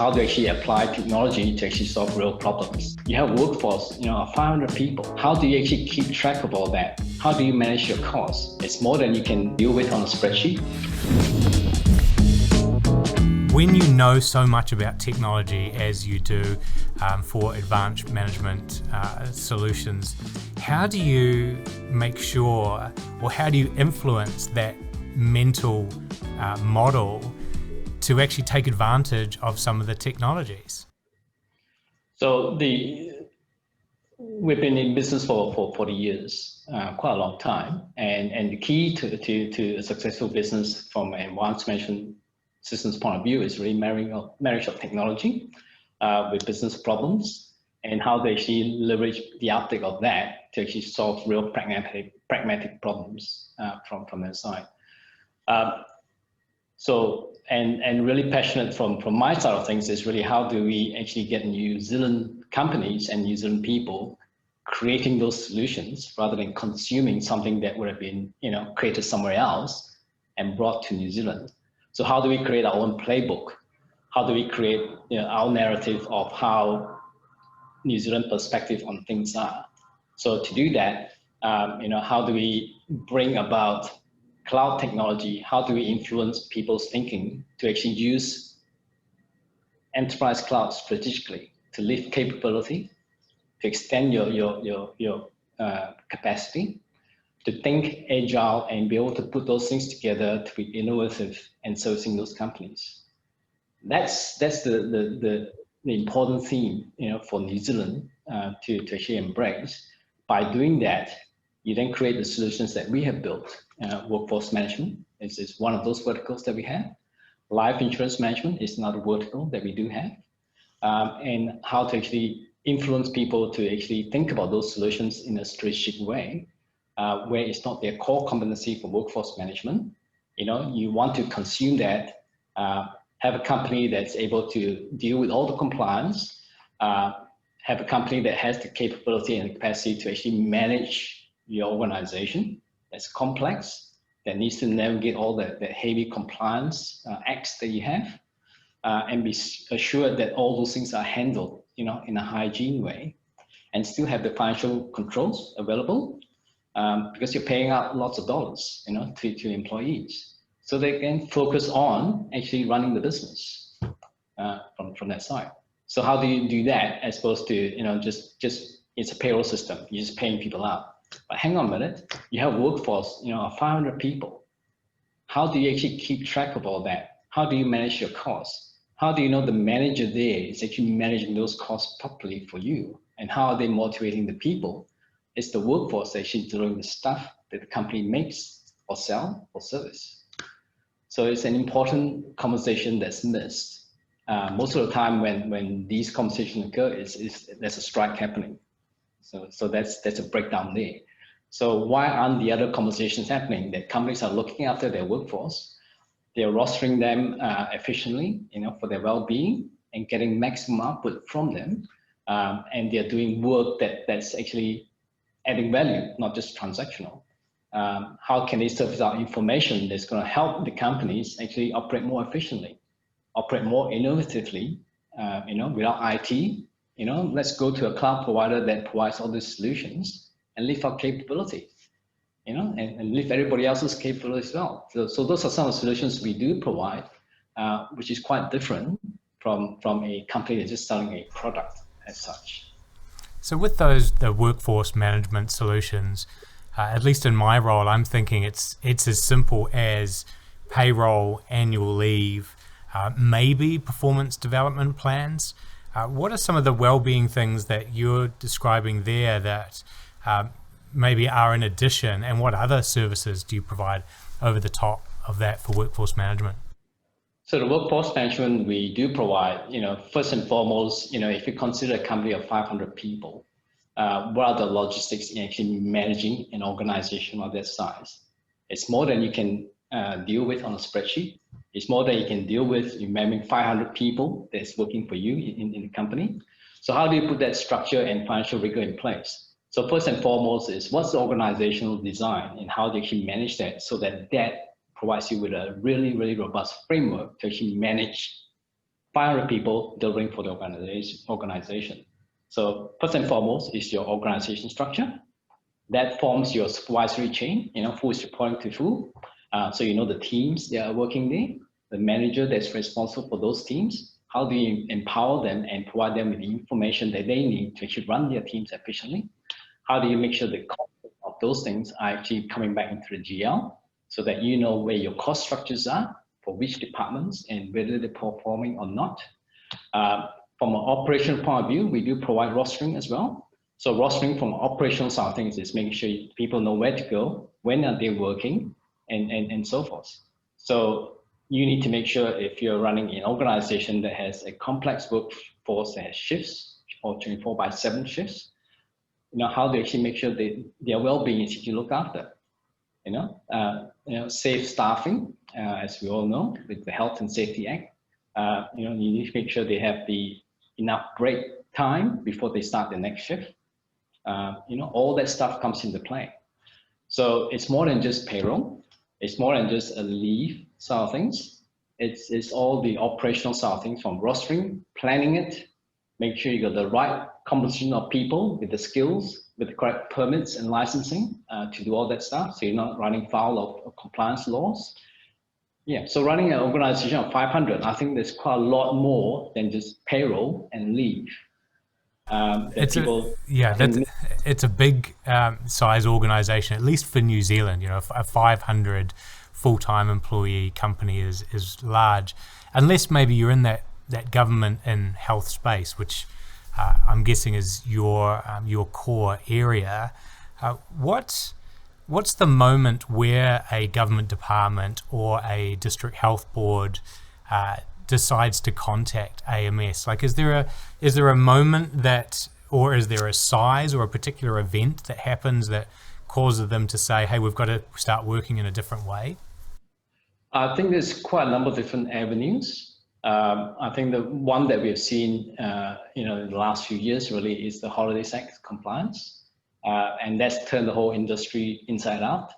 how to actually apply technology to actually solve real problems. You have a workforce, of 500 people. How do you actually keep track of all that? How do you manage your costs? It's more than you can deal with on a spreadsheet. When you know so much about technology as you do for advanced management solutions, how do you make sure, or how do you influence that mental model to actually take advantage of some of the technologies? So we've been in business for 40 years, quite a long time, and the key to a successful business from an advanced management systems point of view is really marriage of technology with business problems, and how they actually leverage the uptake of that to actually solve real pragmatic problems from their side. And really passionate from my side of things is really how do we actually get New Zealand companies and New Zealand people creating those solutions rather than consuming something that would have been created somewhere else and brought to New Zealand. So how do we create our own playbook? How do we create our narrative of how New Zealand perspective on things are? So to do that, how do we bring about cloud technology? How do we influence people's thinking to actually use enterprise cloud strategically to lift capability, to extend your capacity, to think agile and be able to put those things together to be innovative and servicing those companies. That's the important theme, for New Zealand to actually embrace. By doing that, you then create the solutions that we have built. Workforce management is one of those verticals that we have. Life insurance management is another vertical that we do have. And how to actually influence people to actually think about those solutions in a strategic way, where it's not their core competency for workforce management. You want to consume that, have a company that's able to deal with all the compliance, have a company that has the capability and the capacity to actually manage your organization that's complex, that needs to navigate all the heavy compliance acts that you have, and be assured that all those things are handled, in a hygiene way, and still have the financial controls available, because you're paying out lots of dollars, to employees, so they can focus on actually running the business from that side. So how do you do that as opposed to just it's a payroll system, you're just paying people out? But hang on a minute, you have a workforce, of 500 people. How do you actually keep track of all that? How do you manage your costs? How do you know the manager there is actually managing those costs properly for you? And how are they motivating the people? It's the workforce actually doing the stuff that the company makes or sell or service. So it's an important conversation that's missed. Most of the time when these conversations occur, there's a strike happening. So that's a breakdown there. So why aren't the other conversations happening? That companies are looking after their workforce, they're rostering them efficiently, for their well-being and getting maximum output from them, and they're doing work that's actually adding value, not just transactional. How can they surface out information that's going to help the companies actually operate more efficiently, operate more innovatively, without IT? Let's go to a cloud provider that provides all these solutions and lift our capability, and lift everybody else's capability as well. So those are some of the solutions we do provide, which is quite different from a company that's just selling a product as such. So with the workforce management solutions, at least in my role, I'm thinking it's as simple as payroll, annual leave, maybe performance development plans. What are some of the well-being things that you're describing there that maybe are in addition, and what other services do you provide over the top of that for workforce management? So the workforce management we do provide, first and foremost, if you consider a company of 500 people, what are the logistics in actually managing an organization of that size? It's more than you can deal with on a spreadsheet. It's more than you can deal with in managing 500 people that's working for you in the company. So how do you put that structure and financial rigor in place? So first and foremost is what's the organizational design and how do you actually manage that so that provides you with a really, really robust framework to actually manage 500 people delivering for the organization. So first and foremost is your organization structure. That forms your supervisory chain, who is reporting to who. So you know the teams that are working there, the manager that's responsible for those teams. How do you empower them and provide them with the information that they need to actually run their teams efficiently? How do you make sure the cost of those things are actually coming back into the GL so that you know where your cost structures are for which departments and whether they're performing or not? From an operational point of view, we do provide rostering as well. So rostering from operational side of things is making sure people know where to go, when are they working, and so forth. So you need to make sure if you're running an organization that has a complex workforce that has shifts or 24/7 shifts, how do you actually make sure their well-being is actually looked after? Safe staffing, as we all know, with the Health and Safety Act. You need to make sure they have enough break time before they start the next shift. All that stuff comes into play. So it's more than just payroll. It's more than just a leave side of things. It's all the operational side of things, from rostering, planning it, make sure you got the right composition of people with the skills, with the correct permits and licensing to do all that stuff. So you're not running foul of compliance laws. Yeah, so running an organization of 500, I think there's quite a lot more than just payroll and leave. It's a big size organization, at least for New Zealand. A 500 full-time employee company is large, unless maybe you're in that government and health space, which I'm guessing is your core area. What's the moment where a government department or a district health board decides to contact AMS? Like, is there a moment that, or is there a size or a particular event that happens that causes them to say, hey, we've got to start working in a different way? I think there's quite a number of different avenues. I think the one that we've seen, in the last few years really is the Holidays Act compliance, and that's turned the whole industry inside out.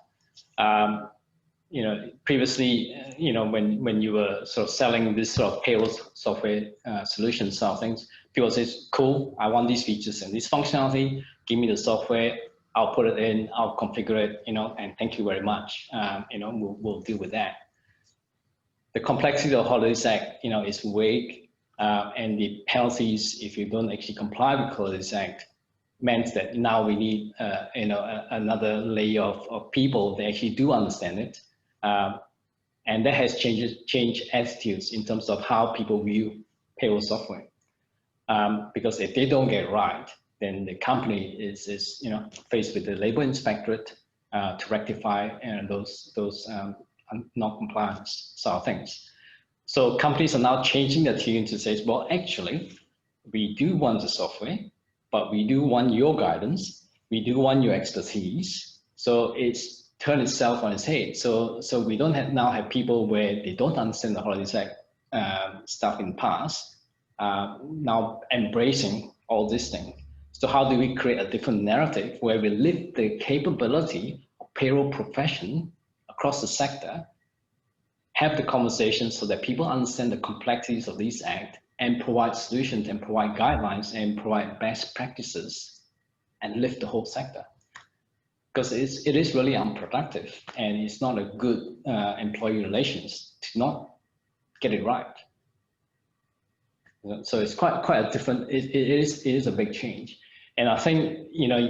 Previously, when you were sort of selling this sort of payroll software solution sort of things, people say, cool, I want these features and this functionality, give me the software, I'll put it in, I'll configure it, and thank you very much. We'll deal with that. The complexity of the Holidays Act, is vague, and the penalties if you don't actually comply with the Holidays Act meant that now we need, another layer of people that actually do understand it. And that has changed attitudes in terms of how people view payroll software. Because if they don't get it right, then the company is faced with the labor inspectorate to rectify those non-compliance sort of things. So companies are now changing their tune to say, well, actually, we do want the software, but we do want your guidance, we do want your expertise. So it's turned itself on its head. So we don't now have people where they don't understand the Holidays Act stuff in the past, now embracing all this thing. So how do we create a different narrative where we lift the capability of payroll profession across the sector, have the conversation so that people understand the complexities of this act and provide solutions and provide guidelines and provide best practices and lift the whole sector? Because it is really unproductive and it's not a good employee relations to not get it right. So it's quite a different, it is a big change. And I think,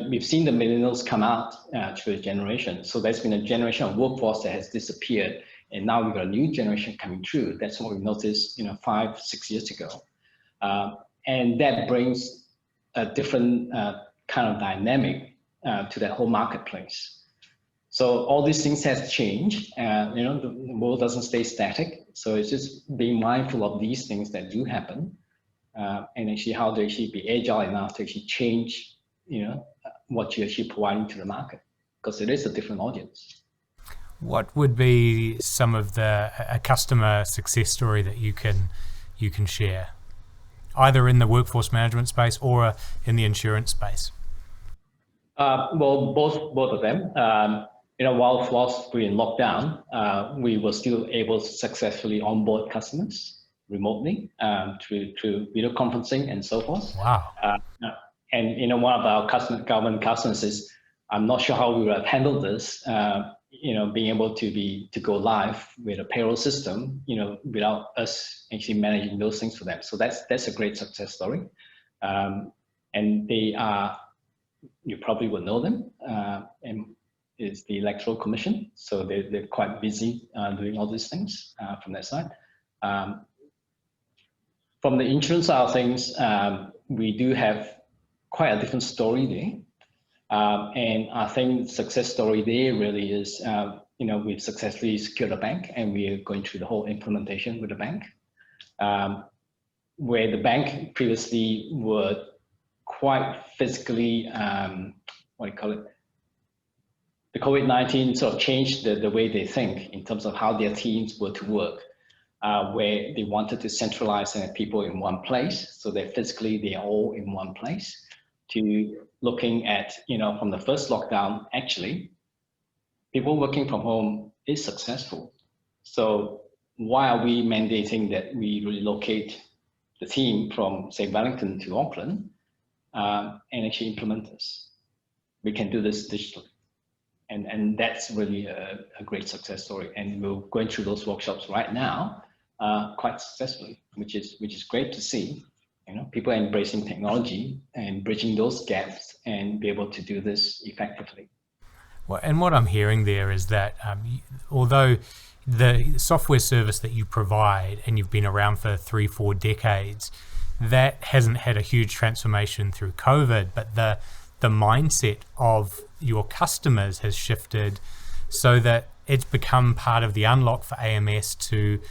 we've seen the millennials come out through a generation. So there's been a generation of workforce that has disappeared. And now we've got a new generation coming through. That's what we noticed, 5-6 years ago. And that brings a different kind of dynamic to that whole marketplace. So all these things have changed. The world doesn't stay static. So it's just being mindful of these things that do happen. And actually how to actually be agile enough to actually change, what you're actually providing to the market, because it is a different audience. What would be some of a customer success story that you can share, either in the workforce management space or in the insurance space? Well, both of them. Whilst we're in lockdown, we were still able to successfully onboard customers remotely through video conferencing and so forth. Wow. And one of our government customers is, I'm not sure how we would have handled this. Being able to go live with a payroll system, without us actually managing those things for them. So that's a great success story. And they are, you probably will know them, and it's the Electoral Commission. So they're quite busy doing all these things from that side. From the insurance side of things, we do have quite a different story there. And I think the success story there really is, we've successfully secured a bank, and we are going through the whole implementation with the bank. Where the bank previously were quite physically, the COVID-19 sort of changed the way they think in terms of how their teams were to work, where they wanted to centralize people in one place, so that physically they're all in one place, to looking at, from the first lockdown, actually, people working from home is successful. So why are we mandating that we relocate the team from, say, Wellington to Auckland, and actually implement this? We can do this digitally. And that's really a great success story. And we're going through those workshops right now quite successfully, which is great to see. People are embracing technology and bridging those gaps and be able to do this effectively. Well, and what I'm hearing there is that although the software service that you provide, and you've been around for 3-4 decades, that hasn't had a huge transformation through COVID, but the mindset of your customers has shifted so that it's become part of the unlock for AMS to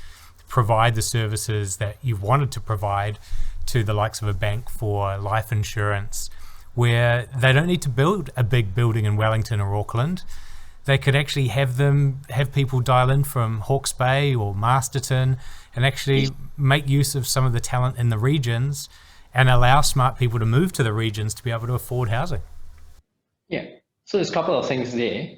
provide the services that you've wanted to provide to the likes of a bank for life insurance, where they don't need to build a big building in Wellington or Auckland. They could actually have people dial in from Hawke's Bay or Masterton and actually make use of some of the talent in the regions and allow smart people to move to the regions to be able to afford housing. Yeah, so there's a couple of things there.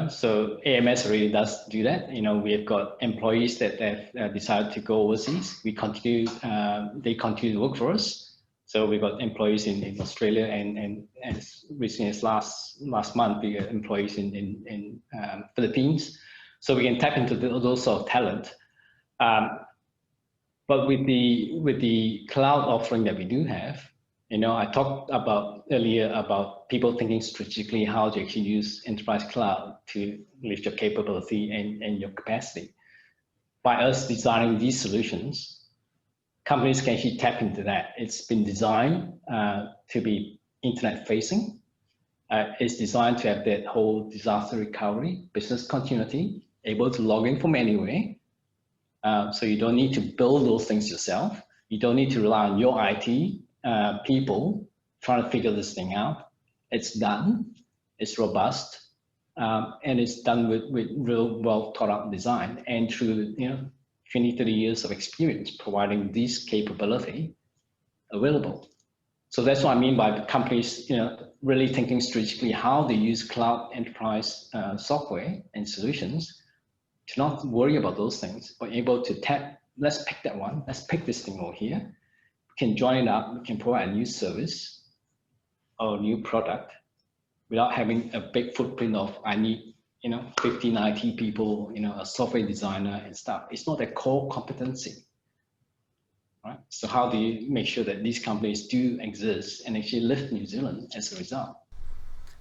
So AMS really does do that. We've got employees that have decided to go overseas. They continue to work for us. So we've got employees in Australia, and as recently as last month, we got employees in Philippines. So we can tap into those sort of talent. But with the cloud offering that we do have, I talked earlier about people thinking strategically how to actually use enterprise cloud to lift your capability and your capacity. By us designing these solutions, companies can actually tap into that. It's been designed to be internet facing. It's designed to have that whole disaster recovery, business continuity, able to log in from anywhere. So you don't need to build those things yourself. You don't need to rely on your IT people trying to figure this thing out. It's done, it's robust, and it's done with real well thought out design, and through 20, 30 years of experience providing this capability available. So that's what I mean by companies really thinking strategically how they use cloud enterprise software and solutions to not worry about those things, but able to tap, let's pick that one, let's pick this thing over here. We can join it up, we can provide a new service or a new product without having a big footprint of, I need 15 IT people, a software designer and stuff. It's not a core competency, right? So how do you make sure that these companies do exist and actually lift New Zealand as a result?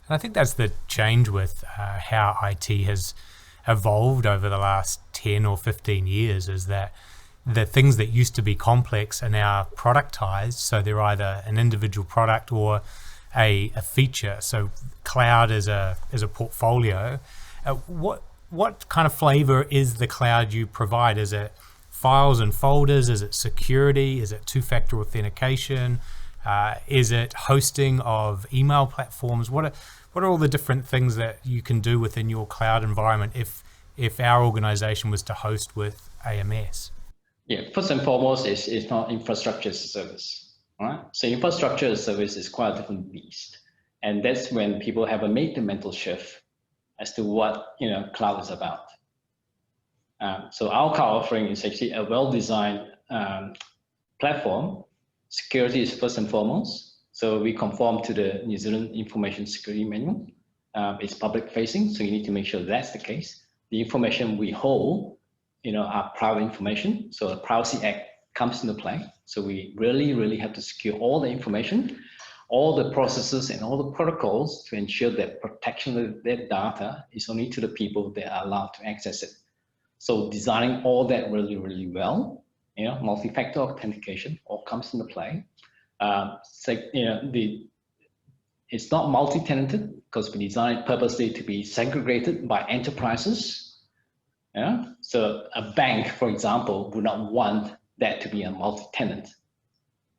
And I think that's the change with how IT has evolved over the last 10 or 15 years, is that the things that used to be complex are now productized. So they're either an individual product or a feature. So cloud is a portfolio. What kind of flavor is the cloud you provide? Is it files and folders? Is it security? Is it two-factor authentication? Is it hosting of email platforms? What are all the different things that you can do within your cloud environment if our organization was to host with AMS? Yeah, first and foremost, it's not infrastructure as a service, right? So infrastructure as a service is quite a different beast. And that's when people have made the mental shift as to what cloud is about. So our cloud offering is actually a well-designed platform, security is first and foremost. So we conform to the New Zealand Information Security Manual. It's public facing, so you need to make sure that's the case. The information we hold, are private information. So the Privacy Act comes into play. So we really have to secure all the information, all the processes and all the protocols to ensure that protection of that data is only to the people that are allowed to access it. So designing all that really well, multi-factor authentication all comes into play. It's not multi-tenanted because we designed it purposely to be segregated by enterprises. Yeah. So a bank, for example, would not want that to be a multi-tenant.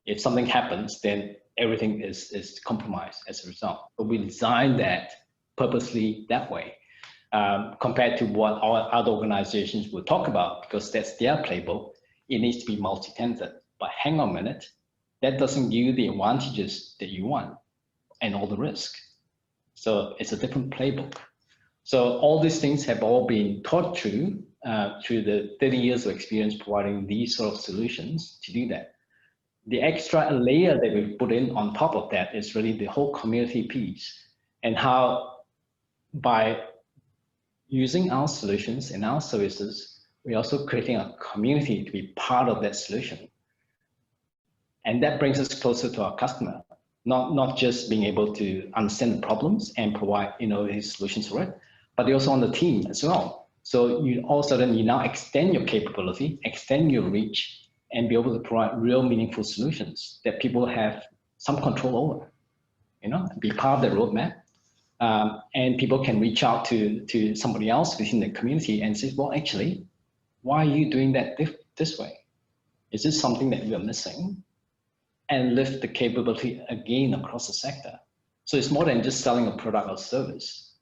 If something happens, then everything is compromised as a result. But we designed that purposely that way, compared to what our other organizations will talk about, because that's their playbook. It needs to be multi-tenanted. But hang on a minute, that doesn't give you the advantages that you want and all the risk. So it's a different playbook. So all these things have all been taught through the 30 years of experience providing these sort of solutions to do that. The extra layer that we put in on top of that is really the whole community piece, and how by using our solutions and our services, we're also creating a community to be part of that solution. And that brings us closer to our customer, not just being able to understand the problems and provide these solutions for it, but also on the team as well. So all of a sudden you now extend your capability, extend your reach, and be able to provide real meaningful solutions that people have some control over, be part of the roadmap. And people can reach out to somebody else within the community and say, well, actually, why are you doing that this way? Is this something that we're missing? And lift the capability again across the sector. So it's more than just selling a product or service.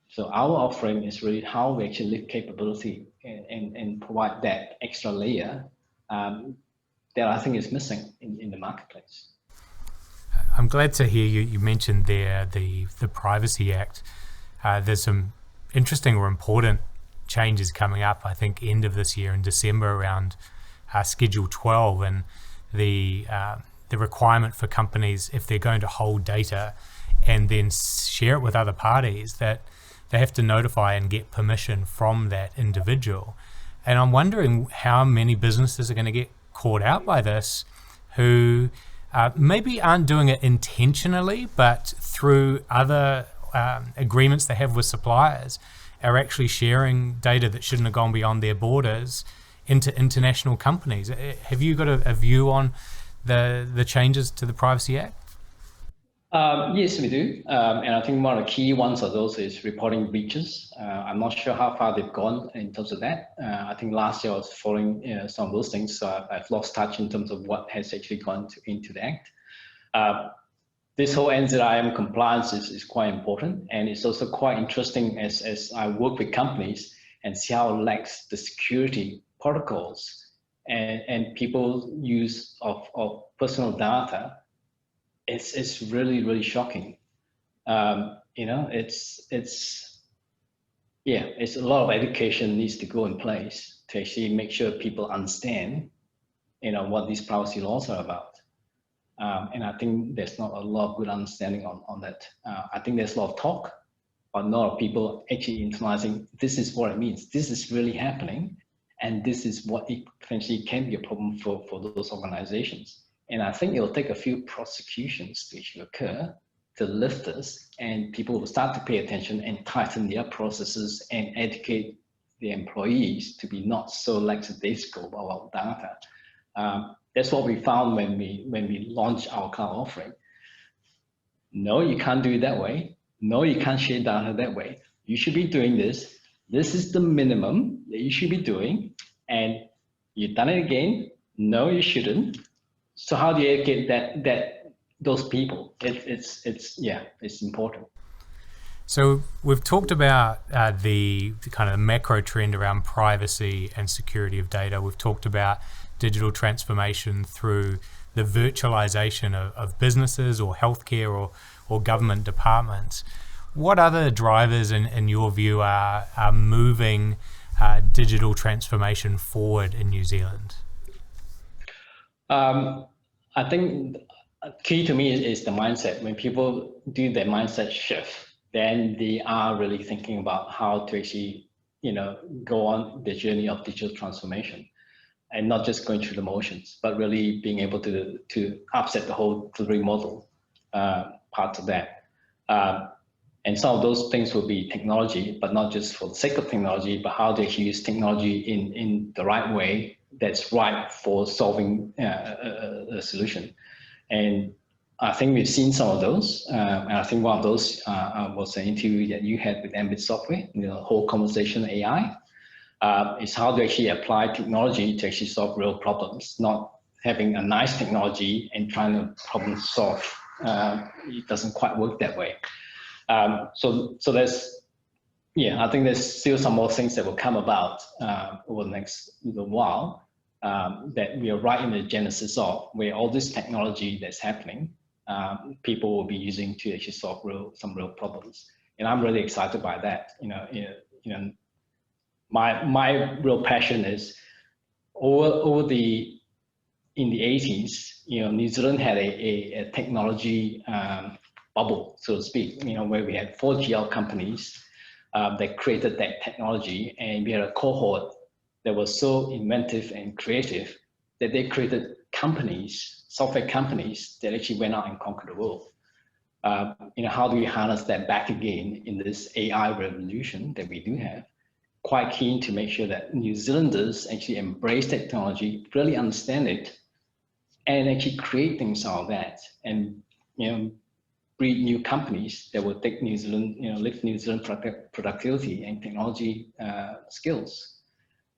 So our offering is really how we actually lift capability and provide that extra layer that I think is missing in the marketplace. I'm glad to hear you mentioned there the Privacy Act. There's some interesting or important changes coming up, I think, end of this year in December around Schedule 12 and the requirement for companies, if they're going to hold data and then share it with other parties, that they have to notify and get permission from that individual. And I'm wondering how many businesses are going to get caught out by this who maybe aren't doing it intentionally, but through other agreements they have with suppliers are actually sharing data that shouldn't have gone beyond their borders into international companies. Have you got a view on the changes to the Privacy Act? Yes, we do. And I think one of the key ones of those is reporting breaches. I'm not sure how far they've gone in terms of that. I think last year I was following some of those things, so I've lost touch in terms of what has actually gone into the Act. This whole NZIM compliance is quite important, and it's also quite interesting as I work with companies and see how it lacks the security protocols and people's use of personal data. It's really shocking. It's a lot of education needs to go in place to actually make sure people understand, what these privacy laws are about. And I think there's not a lot of good understanding on that. I think there's a lot of talk, but not a lot of people actually internalizing, this is what it means. This is really happening. And this is what it potentially can be a problem for those organizations. And I think it will take a few prosecutions to actually occur to lift this, and people will start to pay attention and tighten their processes and educate the employees to be not so lackadaisical about data. That's what we found when we launched our cloud offering. No, you can't do it that way. No, you can't share data that way. You should be doing this. This is the minimum that you should be doing, and you've done it again. No, you shouldn't. So how do you educate those people? It's important. So we've talked about the kind of macro trend around privacy and security of data. We've talked about digital transformation through the virtualization of businesses or healthcare or government departments. What other drivers, in your view, are moving digital transformation forward in New Zealand? I think key to me is the mindset. When people do their mindset shift, then they are really thinking about how to actually, go on the journey of digital transformation, and not just going through the motions, but really being able to upset the whole delivery model part of that. And some of those things will be technology, but not just for the sake of technology, but how they use technology in the right way that's right for solving a solution. And I think we've seen some of those. And I think one of those was an interview that you had with Ambit Software, the whole conversation AI. Is how to actually apply technology to actually solve real problems, not having a nice technology and trying to problem solve. It doesn't quite work that way. So there's, I think there's still some more things that will come about over the next little while that we are right in the genesis of, where all this technology that's happening, people will be using to actually solve some real problems. And I'm really excited by that. My real passion is in the 80s, New Zealand had a technology bubble, so to speak, where we had 4GL companies that created that technology, and we had a cohort that was so inventive and creative that they created companies, software companies, that actually went out and conquered the world. How do we harness that back again in this AI revolution that we do have? Quite keen to make sure that New Zealanders actually embrace technology, really understand it, and actually create things out of that, and breed new companies that will take New Zealand, lift New Zealand productivity and technology skills,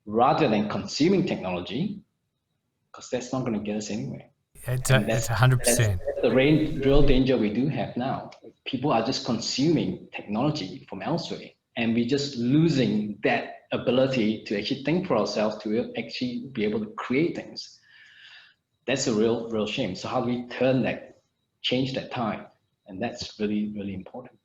rather than consuming technology, because that's not going to get us anywhere. It's 100%. That's the real danger we do have now. People are just consuming technology from elsewhere, and we're just losing that ability to actually think for ourselves, to actually be able to create things. That's a real shame. So how do we change that tide? And that's really, really important.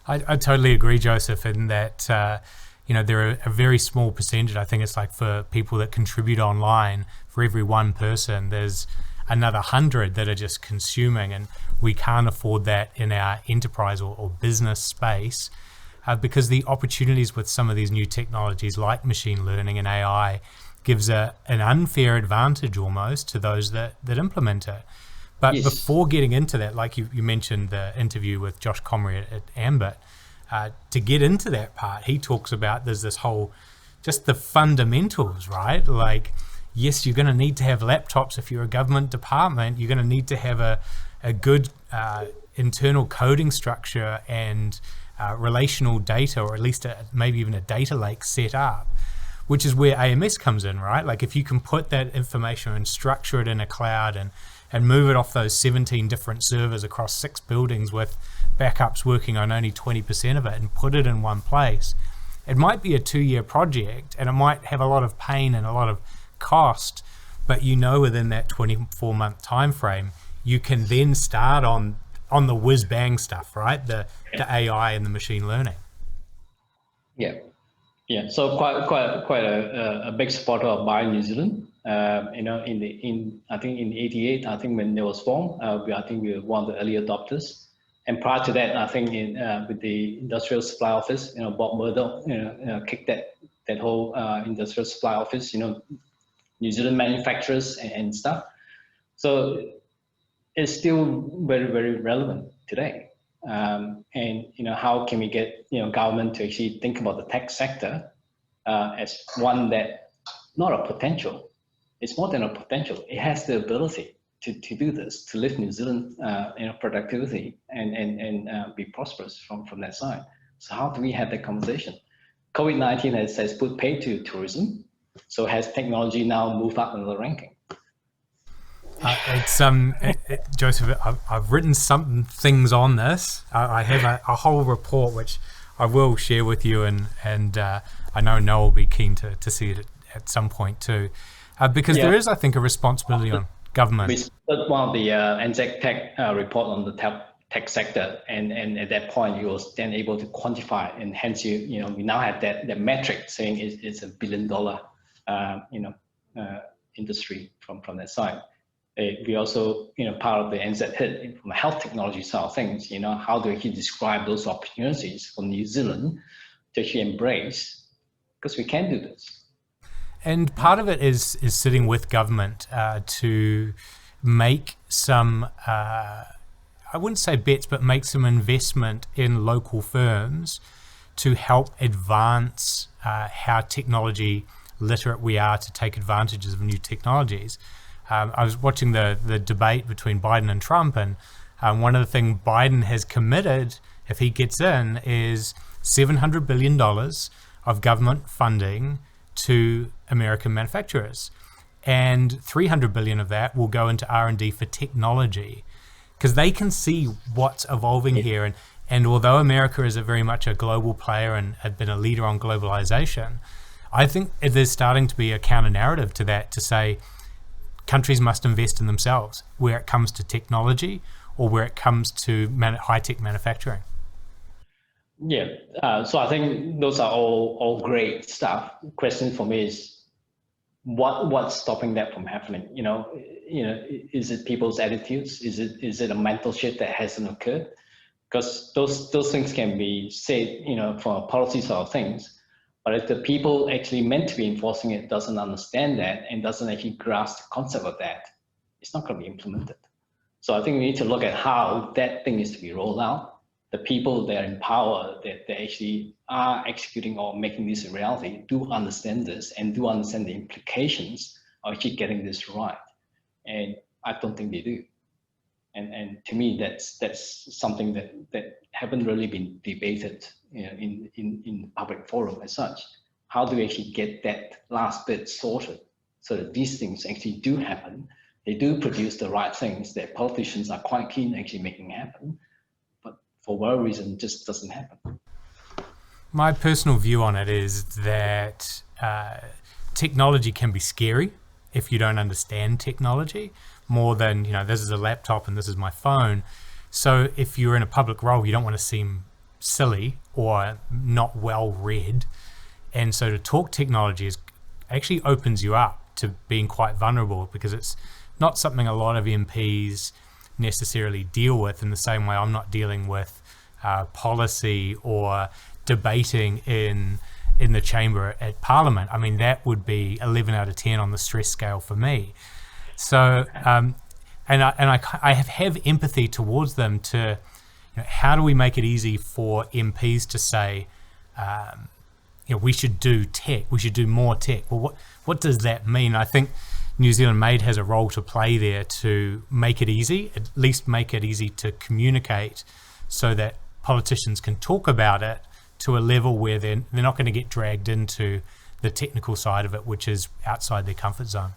I totally agree, Joseph, in that, there are a very small percentage. I think it's like for people that contribute online, for every one person, there's another 100 that are just consuming, and we can't afford that in our enterprise or business space. Because the opportunities with some of these new technologies like machine learning and AI gives an unfair advantage almost to those that implement it. But yes. Before getting into that, like you mentioned the interview with Josh Comrie at Ambit, to get into that part, he talks about there's this whole, just the fundamentals, right? Like, yes, you're going to need to have laptops if you're a government department. You're going to need to have a good internal coding structure and relational data, or at least maybe even a data lake set up, which is where AMS comes in, right? Like if you can put that information and structure it in a cloud and move it off those 17 different servers across 6 buildings with backups working on only 20% of it and put it in one place, it might be a 2-year project and it might have a lot of pain and a lot of cost, but within that 24-month time frame, you can then start on the whiz bang stuff, right? The AI and the machine learning. Yeah. So quite a big supporter of Buy New Zealand. I think in '88, I think when it was formed, I think we were one of the early adopters. And prior to that, I think with the Industrial Supply Office, Bob Murdoch, kicked that whole Industrial Supply Office, New Zealand manufacturers and stuff. So it's still very, very relevant today. And how can we get government to actually think about the tech sector as one that not a potential, it's more than a potential. It has the ability to do this, to lift New Zealand productivity and be prosperous from that side. So how do we have that conversation? COVID-19 has put paid to tourism, so has technology now moved up in the ranking? Joseph, I've written some things on this. I have a whole report which I will share with you, and I know Noel will be keen to see it at some point too, because there is, I think, a responsibility on government. We started one of the NZ Tech report on the tech sector, and at that point you was then able to quantify, and hence we now have that metric saying it's $1 billion industry from that side. We also, part of the NZ hit from a health technology side of things, how do we actually describe those opportunities for New Zealand to actually embrace, because we can do this. And part of it is sitting with government to make some, I wouldn't say bets, but make some investment in local firms to help advance how technology literate we are to take advantages of new technologies. I was watching the debate between Biden and Trump, and one of the things Biden has committed, if he gets in, is $700 billion of government funding to American manufacturers, and $300 billion of that will go into R&D for technology, because they can see what's evolving here. And although America is very much a global player and had been a leader on globalization, I think there's starting to be a counter narrative to that, to say countries must invest in themselves where it comes to technology or where it comes to high-tech manufacturing. Yeah, so I think those are all great stuff. Question for me is, what's stopping that from happening? Is it people's attitudes? Is it a mental shift that hasn't occurred? Because those things can be said, from a policy side of things, but if the people actually meant to be enforcing it doesn't understand that and doesn't actually grasp the concept of that, it's not going to be implemented. So I think we need to look at how that thing is to be rolled out. The people that are in power, that they actually are executing or making this a reality, do understand this and do understand the implications of actually getting this right. And I don't think they do. And to me, that's something that haven't really been debated, in public forum as such. How do we actually get that last bit sorted so that these things actually do happen? They do produce the right things that politicians are quite keen actually making happen, but for whatever reason, it just doesn't happen. My personal view on it is that technology can be scary if you don't understand technology, more than, this is a laptop and this is my phone. So if you're in a public role, you don't want to seem silly or not well read. And so to talk technology actually opens you up to being quite vulnerable, because it's not something a lot of MPs necessarily deal with in the same way I'm not dealing with policy or debating in the chamber at Parliament. I mean, that would be 11 out of 10 on the stress scale for me. So, and I have empathy towards them to, how do we make it easy for MPs to say, we should do tech, we should do more tech. Well, what does that mean? I think New Zealand Made has a role to play there to make it easy, at least make it easy to communicate, so that politicians can talk about it to a level where they're not going to get dragged into the technical side of it, which is outside their comfort zone.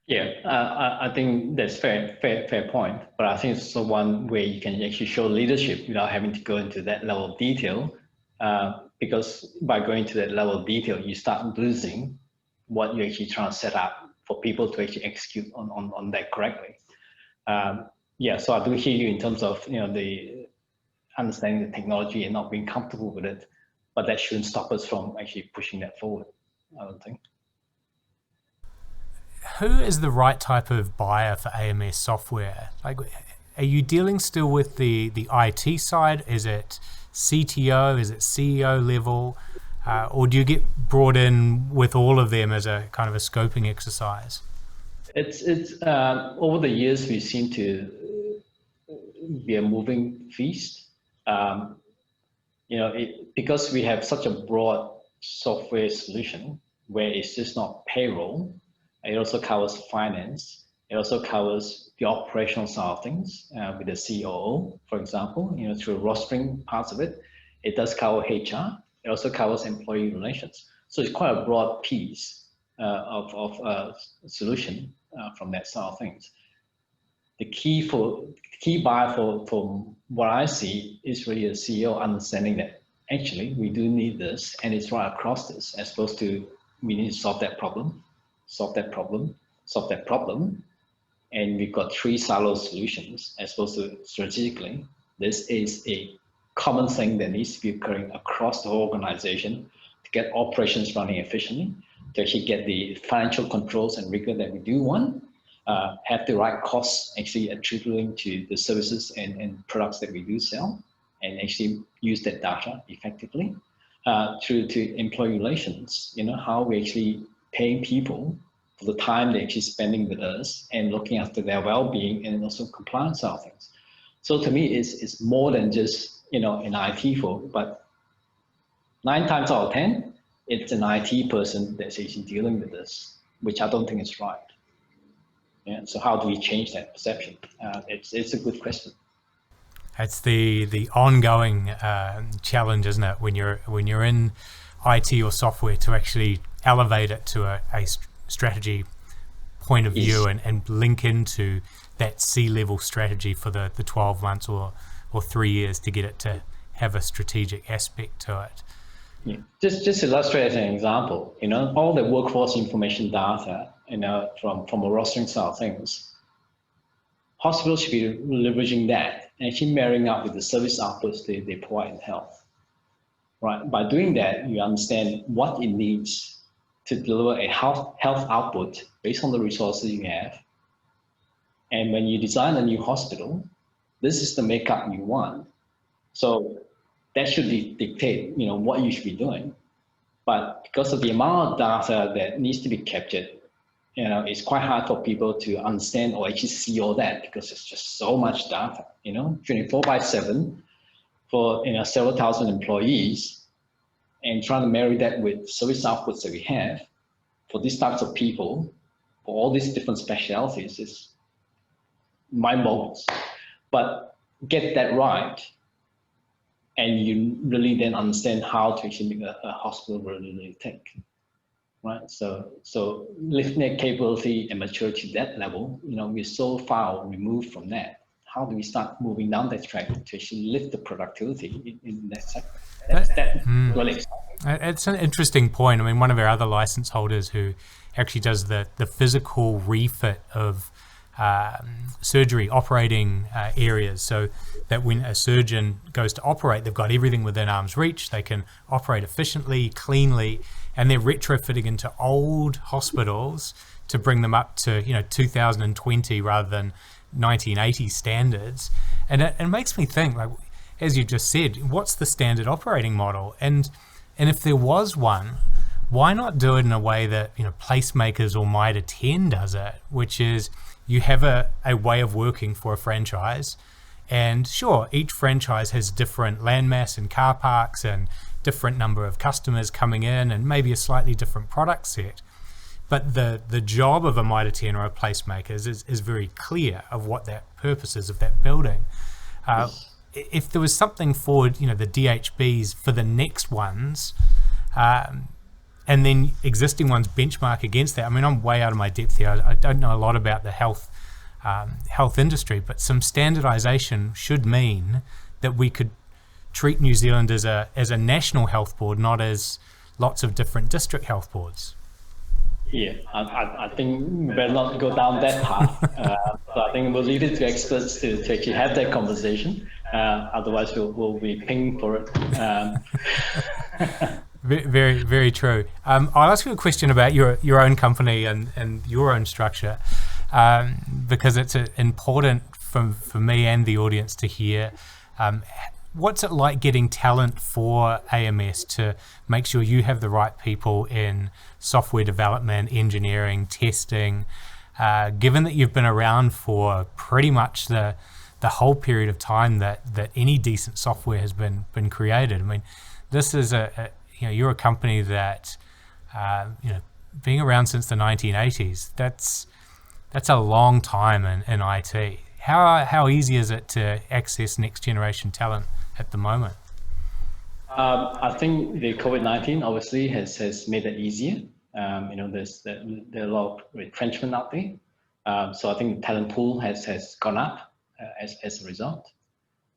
Yeah, I think that's fair point. But I think it's the one where you can actually show leadership without having to go into that level of detail. Because by going to that level of detail, you start losing what you're actually trying to set up for people to actually execute on that correctly. So I do hear you in terms of the understanding the technology and not being comfortable with it, but that shouldn't stop us from actually pushing that forward, I don't think. Who is the right type of buyer for AMS software? Like, are you dealing still with the IT side? Is it CTO? Is it CEO level? Or do you get brought in with all of them as a kind of a scoping exercise? It's over the years, we seem to be a moving feast. Because we have such a broad software solution where it's just not payroll, it also covers finance. It also covers the operational side of things with the COO, for example, through rostering parts of it. It does cover HR. It also covers employee relations. So it's quite a broad piece of solution from that side of things. The key buyer for what I see is really a CEO understanding that actually we do need this and it's right across this, as opposed to we need to solve that problem, and we've got 3 silo solutions, as opposed to strategically. This is a common thing that needs to be occurring across the whole organization to get operations running efficiently, to actually get the financial controls and rigor that we do want, have the right costs actually attributing to the services and products that we do sell, and actually use that data effectively through to employee relations. How we actually paying people for the time they're actually spending with us and looking after their well-being and also compliance side of things. So to me, it's more than just an IT folk, but 9 times out of 10, it's an IT person that's actually dealing with this, which I don't think is right. Yeah. So how do we change that perception? It's a good question. It's the ongoing challenge, isn't it? When you're in IT or software, to actually elevate it to a strategy point of view, and link into that C-level strategy for the 12 months or 3 years to get it to have a strategic aspect to it. Yeah. Just to illustrate as an example, all the workforce information data, from a rostering side of things, hospitals should be leveraging that and actually marrying up with the service outputs they provide in health. Right? By doing that, you understand what it needs to deliver a health output based on the resources you have. And when you design a new hospital, this is the makeup you want. So that should dictate, what you should be doing. But because of the amount of data that needs to be captured, it's quite hard for people to understand or actually see all that, because it's just so much data, 24/7 for several thousand employees, and trying to marry that with service outputs that we have for these types of people, for all these different specialties, is mind-boggling. But get that right, and you really then understand how to actually make a hospital really tick, right? So lifting that capability and maturity to that level, we're so far removed from that. How do we start moving down that track to actually lift the productivity in that sector? That's really exciting. It's an interesting point. I mean, one of our other license holders who actually does the physical refit of surgery operating areas, so that when a surgeon goes to operate, they've got everything within arm's reach, they can operate efficiently, cleanly, and they're retrofitting into old hospitals to bring them up to 2020 rather than 1980 standards. And it makes me think, like, as you just said, what's the standard operating model? And if there was one, why not do it in a way that Placemakers or Mitre 10 does it, which is you have a way of working for a franchise, and sure, each franchise has different landmass and car parks and different number of customers coming in and maybe a slightly different product set. But the job of a Mitre 10 or a Placemakers is very clear of what that purpose is of that building. If there was something for the DHBs for the next ones, and then existing ones benchmark against that. I mean, I'm way out of my depth here. I don't know a lot about the health industry, but some standardization should mean that we could treat New Zealand as a national health board, not as lots of different district health boards. Yeah, I think we better not go down that path. So I think we'll leave it to experts to actually have that conversation. Otherwise, we'll be pinging for it. Very, very true. I'll ask you a question about your own company and your own structure, because it's important for me and the audience to hear. What's it like getting talent for AMS to make sure you have the right people in software development, engineering, testing, given that you've been around for pretty much the whole period of time that any decent software has been created? I mean, this is you're a company that, being around since the 1980s, that's a long time in IT. How easy is it to access next generation talent at the moment? I think the COVID-19 obviously has made it easier. There are a lot of retrenchment out there. So I think the talent pool has gone up as a result.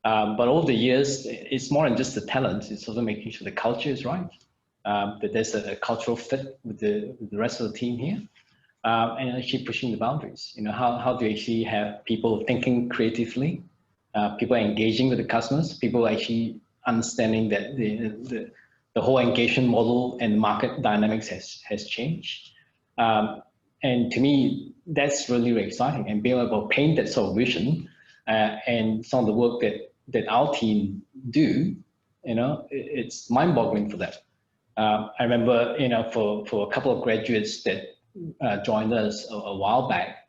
But over the years, it's more than just the talent. It's also making sure the culture is right, that there's a cultural fit with the rest of the team here, and actually pushing the boundaries. How do you actually have people thinking creatively, people engaging with the customers, people actually understanding that the whole engagement model and market dynamics has changed. And to me, that's really, really exciting. And being able to paint that solution and some of the work that our team do, it's mind-boggling for them. I remember, for a couple of graduates that joined us a while back,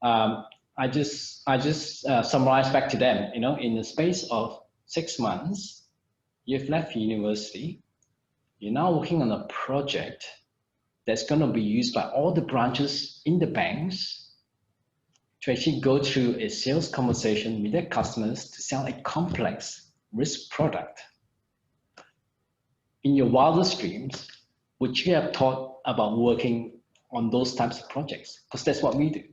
I just summarized back to them, in the space of 6 months, you've left university, you're now working on a project that's going to be used by all the branches in the banks to actually go through a sales conversation with their customers to sell a complex risk product. In your wildest dreams, would you have thought about working on those types of projects? Because that's what we do.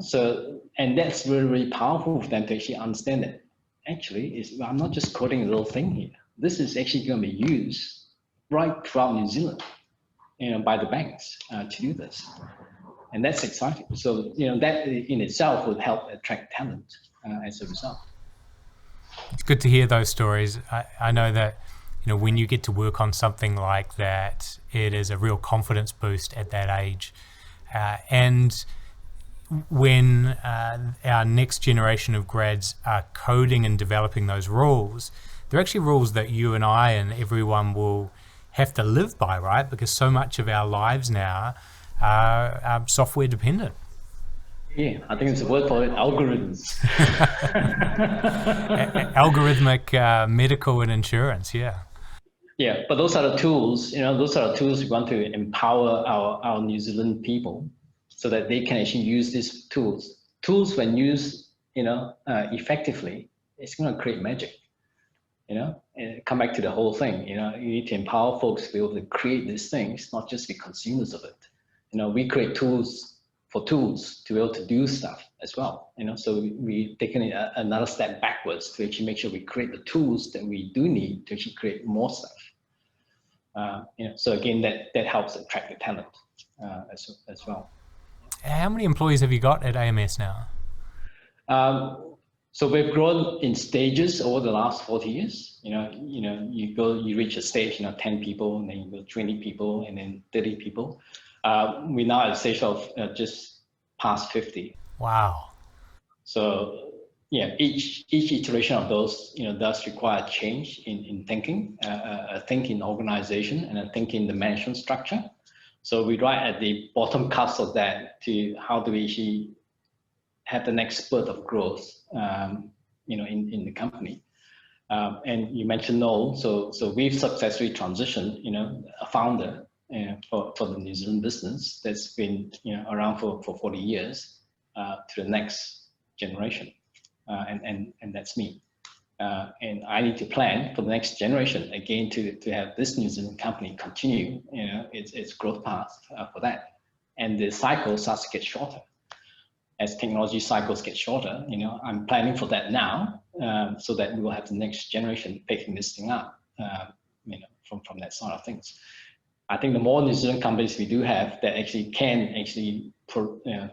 So, and that's really, really powerful for them to actually understand that actually I'm not just coding a little thing here. This is actually going to be used right throughout New Zealand, by the banks to do this. And that's exciting. So, that in itself would help attract talent as a result. It's good to hear those stories. I know that, when you get to work on something like that, it is a real confidence boost at that age. And when our next generation of grads are coding and developing those rules, they're actually rules that you and I and everyone will have to live by, right? Because so much of our lives now are software dependent. Yeah, I think it's a word for it, algorithms. Algorithmic medical and insurance, yeah. Yeah, but those are the tools, those are the tools we want to empower our New Zealand people so that they can actually use these tools. Tools, when used, effectively, it's going to create magic, and come back to the whole thing, you need to empower folks to be able to create these things, not just be consumers of it. We create tools for tools to be able to do stuff as well, so we've taken another step backwards to actually make sure we create the tools that we do need to actually create more stuff. So again, that helps attract the talent as well. How many employees have you got at AMS now? So we've grown in stages over the last 40 years. You reach a stage, 10 people, and then you go 20 people, and then 30 people. We're now at a stage of just past 50. Wow. So yeah, each iteration of those, does require change in thinking, a thinking organization, and a thinking the management structure. So we're right at the bottom cusp of that to how do we actually have the next spurt of growth, in the company. And you mentioned Noel, so we've successfully transitioned, a founder for the New Zealand business that's been, around for 40 years to the next generation. And that's me. And I need to plan for the next generation again to have this New Zealand company continue, its growth path for that. And the cycle starts to get shorter. As technology cycles get shorter, I'm planning for that now, so that we will have the next generation picking this thing up, from that side of things. I think the more New Zealand companies we do have that actually can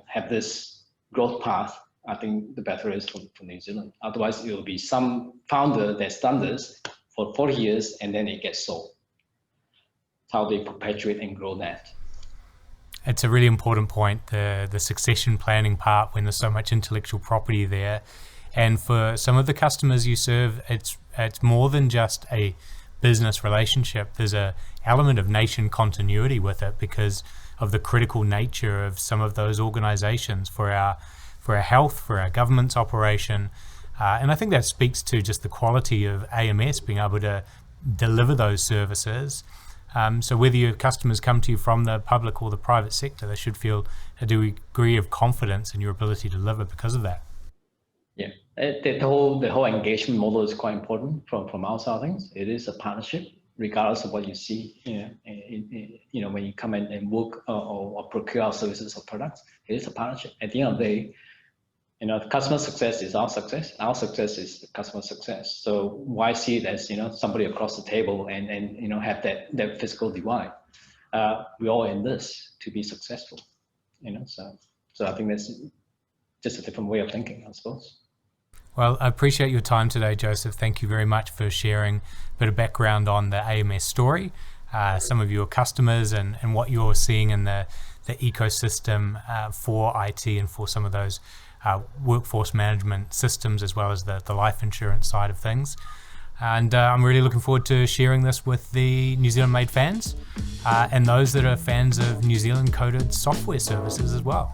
have this growth path, I think the better it is for New Zealand. Otherwise, it will be some founder that's done this for 40 years and then it gets sold. It's how they perpetuate and grow that. It's a really important point, the succession planning part, when there's so much intellectual property there. And for some of the customers you serve, it's more than just a business relationship. There's a element of nation continuity with it because of the critical nature of some of those organizations for our health, for our government's operation. And I think that speaks to just the quality of AMS being able to deliver those services. So whether your customers come to you from the public or the private sector, they should feel a degree of confidence in your ability to deliver because of that. Yeah, the whole engagement model is quite important from our side of things. It is a partnership, regardless of what you see. When you come in and work or procure our services or products, it is a partnership. At the end of the day, the customer success is our success. Our success is the customer success. So why see it as somebody across the table and have that physical divide? We're all in this to be successful. So I think that's just a different way of thinking, I suppose. Well, I appreciate your time today, Joseph. Thank you very much for sharing a bit of background on the AMS story, some of your customers and what you're seeing in the the ecosystem for IT and for some of those workforce management systems, as well as the life insurance side of things. And I'm really looking forward to sharing this with the New Zealand Made fans and those that are fans of New Zealand coded software services as well.